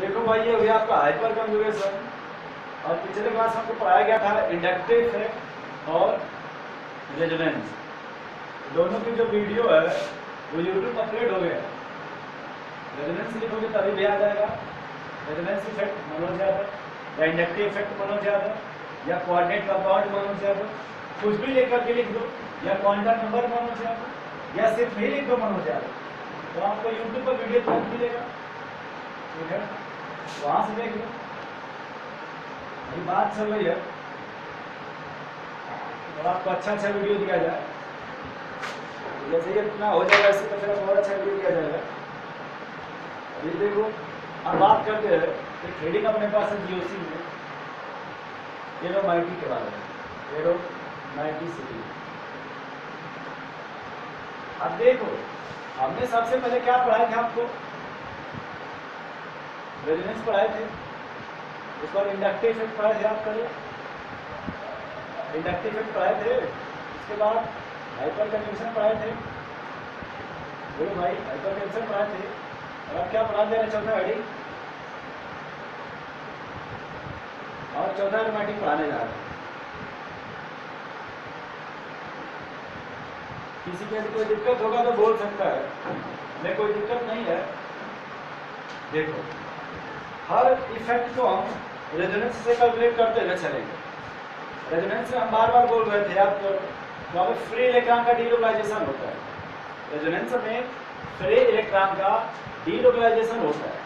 देखो भाई, ये हो गया आपका हाइपर कंजुगेशन। और पिछले क्लास में आपको पढ़ाया गया था इंडक्टिव इफेक्ट और रेजोनेंस। दोनों की जो वीडियो है वो यूट्यूब अपलोड हो गया। रेजोनेंस लिखोगे तभी भी आ जाएगा। रेजोनेंस इफेक्ट मनोज यादव या इंडक्टिव इफेक्ट मनोज यादव या कोऑर्डिनेट कंपाउंड मनोज यादव, कुछ भी लेकर के लिख दो, या क्वांटम नंबर मनोज यादव, या सिर्फ ही लिख दो मनोज यादव, तो आपको यूट्यूब पर वीडियो तुरंत मिलेगा। ठीक है, वहां से देख लो। अभी बात चल रही है और आपको अच्छा वीडियो दिया जाए, जैसे ये इतना हो जाएगा इससे पहले बहुत अच्छा वीडियो दिया जाएगा। अभी देखो, अब बात करते हैं कि ट्रेडिंग अपने पास है जीओसी में एरोमाइटी के बारे में, एरोमाइटिसिटी। अब देखो, हमने सबसे पहले क्या पढ़ाया था आपको? रेजोनेंस पढ़ाए थे, उसके बाद इंडक्टिव इफेक्ट पढ़ाए थे आपका, इंडक्टिव इफेक्ट पढ़ाए थे, उसके बाद हाइपर कंजंक्शन पढ़ाए थे। बोलो भाई, हाइपर कंजंक्शन पढ़ाए थे। और अब क्या पढ़ा दे रहे? चौथा हेडिंग और चौथा एरोमेटिक पढ़ाने जा रहे हैं। किसी के कोई दिक्कत होगा तो बोल सकता है, हमें कोई दिक्कत नहीं है। देखो, हर इफेक्ट को हम रेजोनेंस से कैलकुलेट करते हुए चलेंगे। रेजोनेंस में हम बार बार बोल रहे थे आपको, वहाँ पे फ्री इलेक्ट्रॉन का डीलोकलाइजेशन होता है। रेजोनेंस में फ्री इलेक्ट्रॉन का डीलोकलाइजेशन होता है,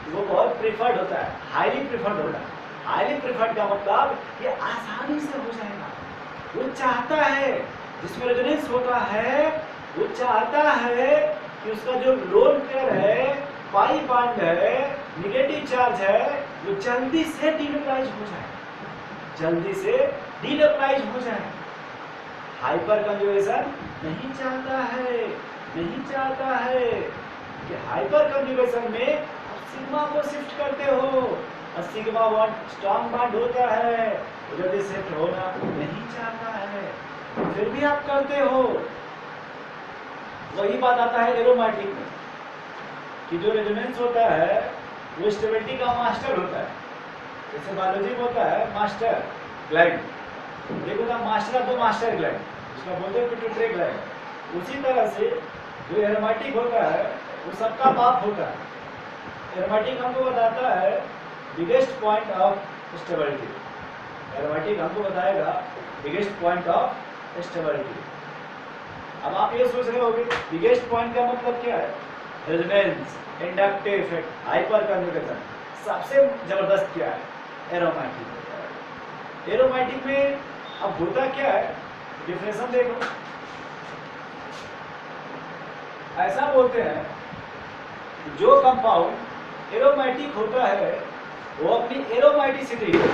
वो बहुत प्रिफर्ड होता है, हाईली प्रिफर्ड होता है। हाईली प्रिफर्ड का मतलब ये आसानी से हो जाएगा। वो चाहता है, जिसमें रेजोनेंस होता है, वो चाहता है कि उसका जो लोन पेयर है, पाई बॉन्ड है, निगेटिव चार्ज है, वो जल्दी से डीलोकलाइज हो जाए, जल्दी से डीलोकलाइज हो जाए। हाइपर कंजुगेशन नहीं चाहता है, नहीं चाहता है कि हाइपर कंजुगेशन में आप सिग्मा को शिफ्ट करते हो, और सिग्मा बॉन्ड स्ट्रॉन्ग बॉन्ड होता है, वो जल्दी शिफ्ट होना नहीं चाहता है, फिर भी आप करते हो। वही बात आता है एरोमेटिक में कि जो रेजोनेंस होता है वो स्टेबिलिटी का मास्टर होता है। जैसे बायोलॉजी में होता है मास्टर ग्लैंड, एक होता है master of the master gland, उसका बोलते हैं पिट्यूटरी ग्लैंड। उसी तरह से जो एरोमेटिक होता है वो सबका बाप होता है। एरोमेटिक हमको बताता है biggest point of stability. Aromatic हमको बताएगा बिगेस्ट पॉइंट ऑफ स्टेबिलिटी। अब आप ये सोच रहे होंगे बिगेस्ट पॉइंट का मतलब क्या है? Resonance, inductive effect, hyper conjugation, सबसे जबरदस्त क्या है? एरोमेटिक। एरोमेटिक में अब होता क्या है? डिफरेंशन देखो, ऐसा बोलते हैं जो कंपाउंड एरोमेटिक होता है वो अपनी एरोमेटिसिटी को,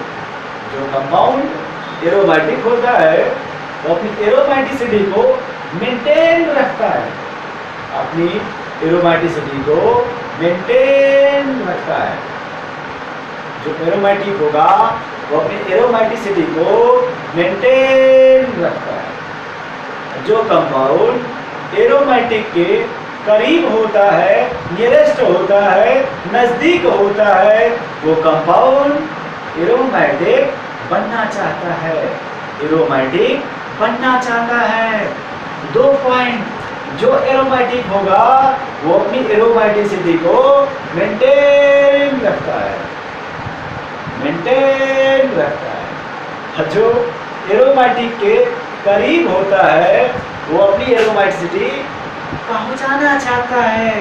जो कंपाउंड एरोमेटिक होता है वो अपनी एरोमेटिसिटी को मेंटेन रखता है, अपनी एरोमेटिसिटी को मेंटेन रखता है। जो एरोमेटिक होगा वो अपनी एरोमेटिसिटी को मेंटेन रखता है। जो कंपाउंड एरोमेटिक के करीब होता है, नियरेस्ट होता है, नजदीक होता है, वो कंपाउंड एरोमेटिक बनना चाहता है, एरोमेटिक बनना चाहता है। 2 पॉइंट, जो एरोमेटिक होगा वो अपनी एरोमेटिसिटी को मेंटेन रखता है, मेंटेन रखता है। जो एरोमेटिक के करीब होता है वो अपनी एरोमेटिसिटी पहुंचाना चाहता है।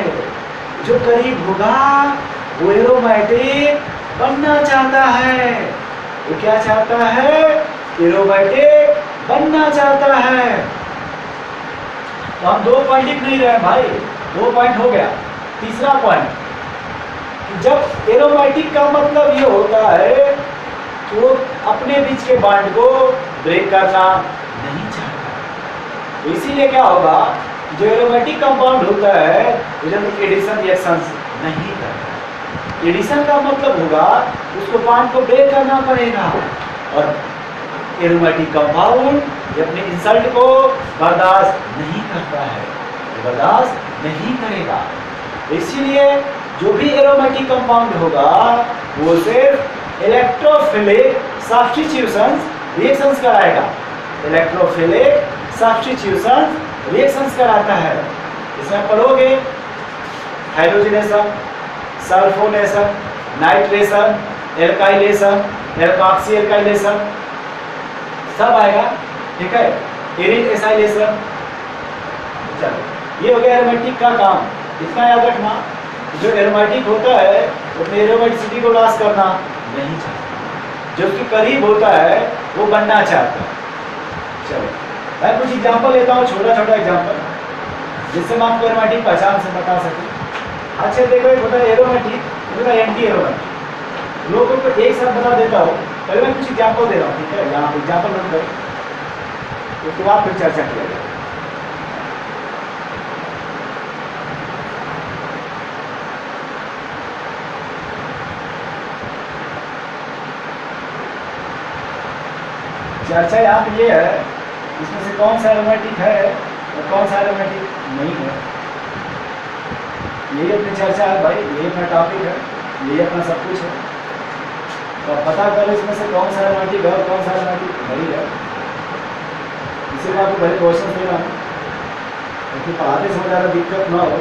जो करीब होगा वो एरोमेटिक बनना चाहता है। वो क्या चाहता है? एरोमेटिक बनना चाहता है। तो हम 2 पॉइंट लिख नहीं रहे भाई, 2 पॉइंट हो गया। तीसरा पॉइंट, जब एरोमेटिक का मतलब ये होता है कि वो अपने बीच के बॉन्ड को ब्रेक करना नहीं चाहता। तो इसीलिए क्या होगा, जो एरोमेटिक कंपाउंड होता है वो जब एडिशन रिएक्शंस नहीं करता। एडिशन का मतलब होगा उसको बॉन्ड को ब्रेक करना पड़ेगा, और एरोमेटिक कंपाउंड अपने इंसल्ट को बर्दाश्त नहीं करता है, बर्दाश्त नहीं करेगा। इसीलिए जो भी एरोमेटिक कंपाउंड होगा वो सिर्फ इलेक्ट्रोफिलिक सब्स्टिट्यूशन रिएक्शंस कराएगा। इलेक्ट्रोफिलिक सब्स्टिट्यूशन रिएक्शंस कराता है। इसमें पढ़ोगे hydrogenation, sulphonation, nitration, alkylation, alkoxy alkylation सब आएगा। ठीक है, एरिन एसाइलेशन। चलो ये हो गया एरोमेटिक का काम। इतना याद रखना, जो एरोमेटिक होता है अपने एरोमेटिसिटी को लॉस करना नहीं चाहता, जो उसके करीब होता है वो बनना चाहता है। चलो मैं कुछ एग्जांपल लेता हूँ, छोटा छोटा एग्जांपल, जिससे मैं आपको एरोमेटिक पहचान से बता सकूँ। अच्छा देखो, एक होता है एरोमेटिक, एक होता है एंटी एरोमेटिक। लोगों को एक साथ बता देता हूँ, पहले मैं कुछ एग्जांपल दे रहा हूँ। ठीक है, यहाँ पे एग्जांपल नोट करें, उसके बाद फिर चर्चा किया जाए। चर्चा यहाँ पे ये है, इसमें से कौन सा एरोमेटिक है और कौन सा एरोमेटिक नहीं है। यही अपनी चर्चा है भाई, यही अपना टॉपिक है, यही अपना सब कुछ है। तो पता करो इसमें से कौन सा एरोमेटिक है और कौन सा एरोमेटिक नहीं है। इसी बात को पहले क्वेश्चन दे रहा हूँ, क्योंकि पढ़ाते समय ज़्यादा दिक्कत ना हो।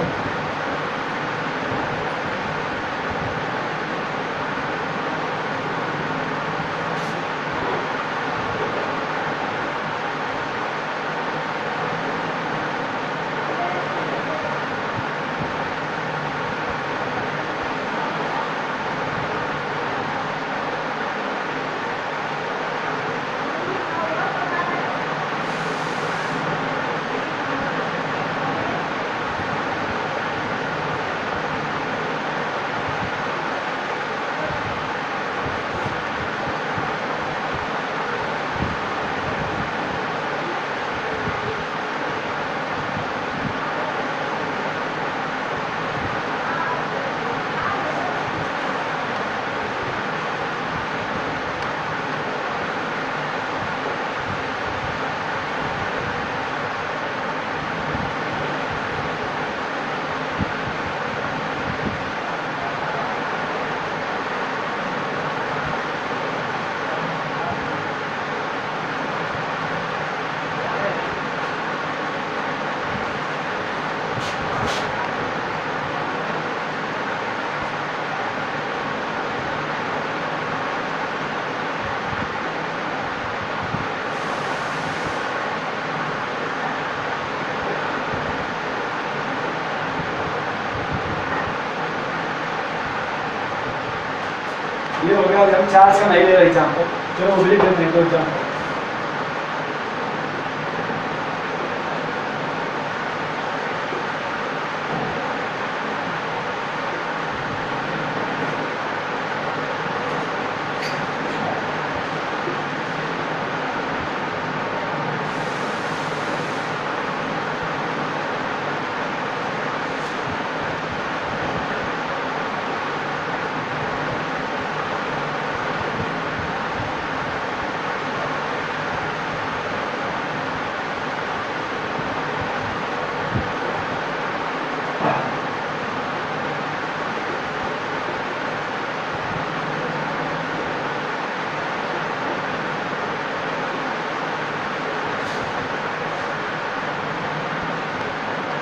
ये हो गया, हम चार्ज का नहीं ले रहे एग्जाम्पल। चलो वो भी देते हैं दो एग्जाम्पल।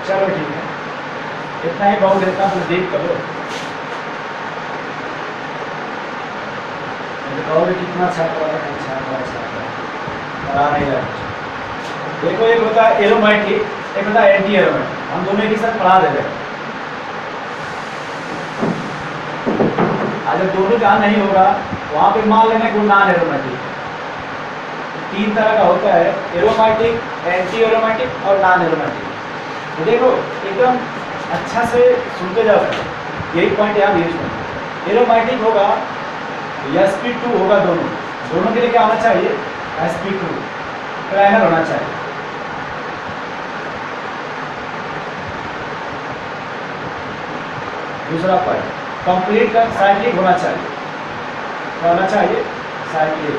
चलो ठीक है, इतना ही बहुत देता हूँ, देख करो कहोगे कितना अच्छा पढ़ा नहीं रहा। देखो एक होता है एरोमेटिक, एक होता है एंटी एरोमेटिक। हम दोनों एक साथ पढ़ा दे रहे हैं। जब दोनों जहाँ नहीं होगा वहाँ पे मान लेना कि नॉन एरोमेटिक। तीन तरह का होता है, एरोमेटिक, एंटी एरोमेटिक और नॉन एरोमेटिक। तो देखो एकदम अच्छा से सुनते जाओ, यही पॉइंट यहाँ यूज करो। एरोमेटिक होगा sp2 होगा, दोनों के लिए क्या होना चाहिए, sp2 प्राइमर होना चाहिए। दूसरा पॉइंट, कंप्लीट का साइक्लिक होना चाहिए। क्या होना चाहिए, साइक्लिक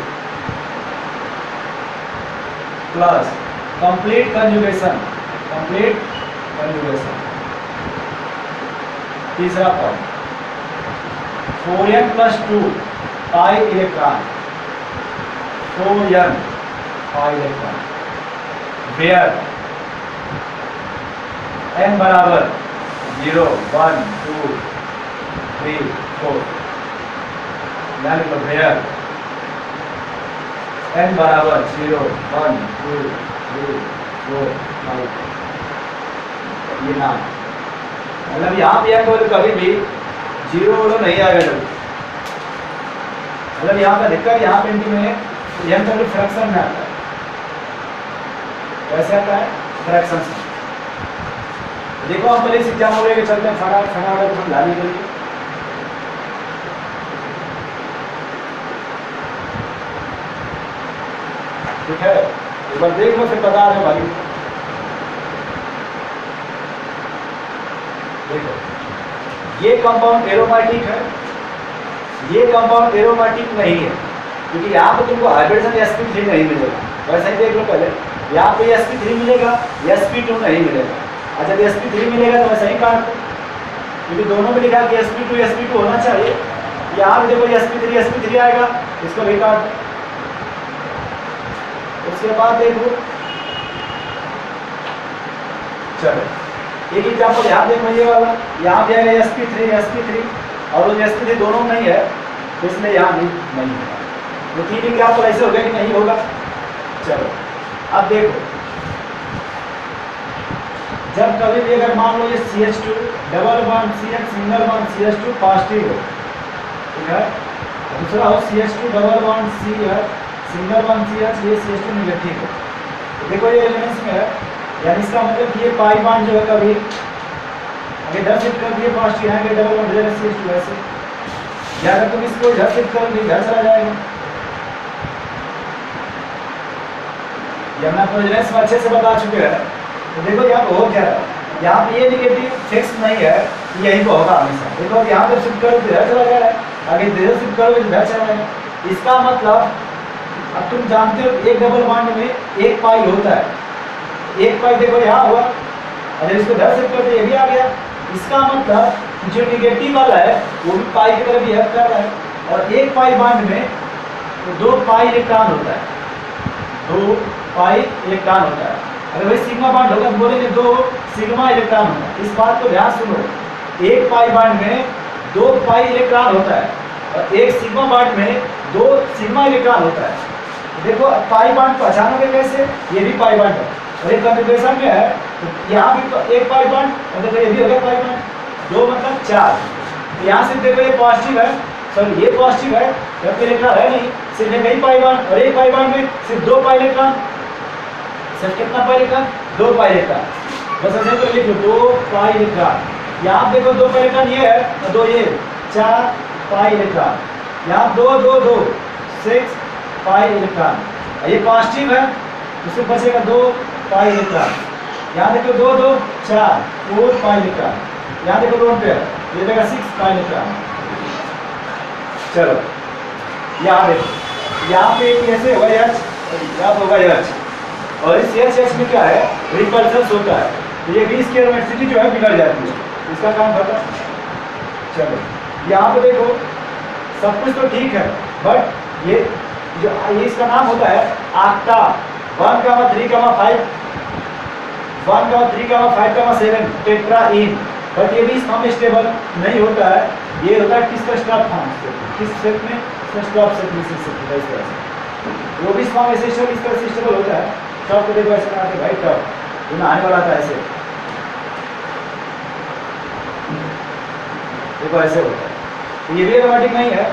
प्लस कंप्लीट कंजुगेशन। तीसरा point, 4n plus 2 pi electron, 4n pi electron, where n बराबर 0 1 2 3 4, यानी तो वेयर n बराबर 0 1 2 3 4 5, ये नाम मतलब यहाँ पे तो कभी भी 0 नहीं आएगा जब, मतलब यहाँ का दिक्कत यहाँ पेंटिंग में n का फ्रैक्शन में आता है, कैसे आता है फ्रैक्शन से। देखो हम पहले से क्या हो रहे चलते हैं फटाफट को समझाने के लिए। ठीक है, एक बार देख लो फिर बता रहे भाई। देखो ये कंपाउंड एरोमेटिक है, ये कंपाउंड एरोमेटिक नहीं है, क्योंकि यहाँ पे तुमको हाइब्रिडेशन sp3 नहीं मिलेगा। वैसे ही देख लो पहले, यहाँ पे sp3 मिलेगा, sp2 नहीं मिलेगा। अच्छा जब sp3 मिलेगा तो वैसे ही काट दो, क्योंकि दोनों में लिखा कि sp2 होना चाहिए। यहाँ पे देखो sp3 आएगा, इसको भी काट दो। उसके बाद देखो, चलो एक एग्जाम्पल यहाँ देखो, ये वाला यहाँ पे आएगा sp3 और वो sp3 दोनों नहीं है, तो इसलिए यहाँ नहीं होगा। तो 3 एग्जाम्पल ऐसे हो गया कि नहीं होगा। चलो अब देखो, जब कभी भी अगर मान लो ये CH2 double bond CH single bond CH2 positive हो, ठीक है, दूसरा हो CH2 double bond CH single bond CH, ये CH2 नेगेटिव है, तो देखो ये एलिमेंट्स में है, यानी इसका मतलब कि ये पाई बॉन्ड जो है कभी अगर 10 शिफ्ट कर दिए पॉजिटिव है कि डबल बॉन्ड रहेगा CH2 ऐसे, या अगर तुम इसको इधर शिफ्ट करोगे इधर चला जाएगा। ये हमने आपको रेजोनेंस में अच्छे से बता चुके हैं। तो देखो यहाँ पे हो क्या है, यहाँ पे ये नेगेटिव फिक्स नहीं है, यही को होगा हमेशा। देखो यहाँ पे शिफ्ट करो इधर चला जा रहा है, आगे इधर शिफ्ट करो इधर चला जाएगा। इसका मतलब अब तुम जानते हो एक डबल बॉन्ड में एक पाई होता है, एक पाई देखो यहाँ हुआ, अगर इसको इधर शिफ्ट करते ये भी आ गया। इसका मतलब जो नेगेटिव वाला है वो भी पाई की तरफ बिहेव कर रहा है, और एक पाई बॉन्ड में तो 2 पाई इलेक्ट्रॉन होता है, 2 पाई इलेक्ट्रॉन होता है। अगर भाई सिग्मा बॉन्ड होगा तो बोलेंगे 2 सिग्मा इलेक्ट्रॉन होता है। इस बात को ध्यान सुनो, एक पाई बॉन्ड में 2 पाई इलेक्ट्रॉन होता है, और एक सिग्मा बॉन्ड में 2 सिग्मा इलेक्ट्रॉन होता है। देखो पाई बॉन्ड पहचानोगे कैसे, ये भी पाई बॉन्ड है और एक कॉन्फ़िगरेशन में है, तो यहाँ भी एक पाई बॉन्ड, मतलब ये भी हो गया पाई बॉन्ड, 2 मतलब 4। तो यहाँ से देखो ये पॉजिटिव है, सॉरी ये पॉजिटिव है, जबकि इलेक्ट्रॉन है नहीं, सिर्फ एक ही पाई बॉन्ड, और एक पाई बॉन्ड में सिर्फ 2 पाई इलेक्ट्रॉन, सिर्फ कितना पाई इलेक्ट्रॉन, 2 पाई इलेक्ट्रॉन। बस ऐसे तो लिख लो 2 पाई इलेक्ट्रॉन। यहाँ देखो 2 पाई इलेक्ट्रॉन ये है और 2 ये, 4 पाई इलेक्ट्रॉन। यहाँ 2 2 2 6 पाई इलेक्ट्रॉन, ये पॉजिटिव है, उससे बचेगा 2 पाई इलेक्ट्रॉन। यहाँ देखो 2 2 4 4 पाई इलेक्ट्रॉन। यहाँ देखो लोन पे ये देगा 6 पाई इलेक्ट्रॉन। चलो यहाँ देखो, यहाँ पे एक ऐसे होगा H, यहाँ होगा H, और इस H में क्या है, रिपल्सन होता है, तो ये B स्क्वायर मेट्रिसिटी जो है बिगड़ जाती है, इसका काम खत्म। चलो यहाँ पे देखो सब कुछ तो ठीक है, बट ये जो ये इसका नाम होता है आक्टा 1, 3, 5 1, 3, 5, 7 टेट्राइन, बट ये भी इस फॉर्म में स्टेबल नहीं होता है। ये होता है किसका स्टॉप फॉर्म, किस सेट में, स्टॉप सेट में, इस तरह से वो भी इस फॉर्म में इस तरह से स्टेबल होता है। टॉप को देखो ऐसे बनाते भाई, टॉप ये आने वाला था ऐसे, देखो ऐसे होता है। तो ये भी एरोमेटिक नहीं है।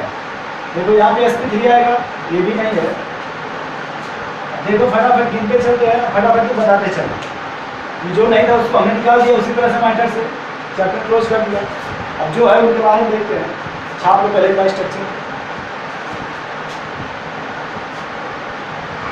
देखो यहाँ पे sp3 आएगा, ये भी नहीं है। देखो फटाफट गिनते चलते हैं, फटाफट को बताते चलते, जो नहीं था उसको हमने निकाल दिया, उसी तरह से माइटर से चैप्टर क्लोज कर दिया। अब जो है उनके बारे में देखते हैं। छाप लो पहले का स्ट्रक्चर।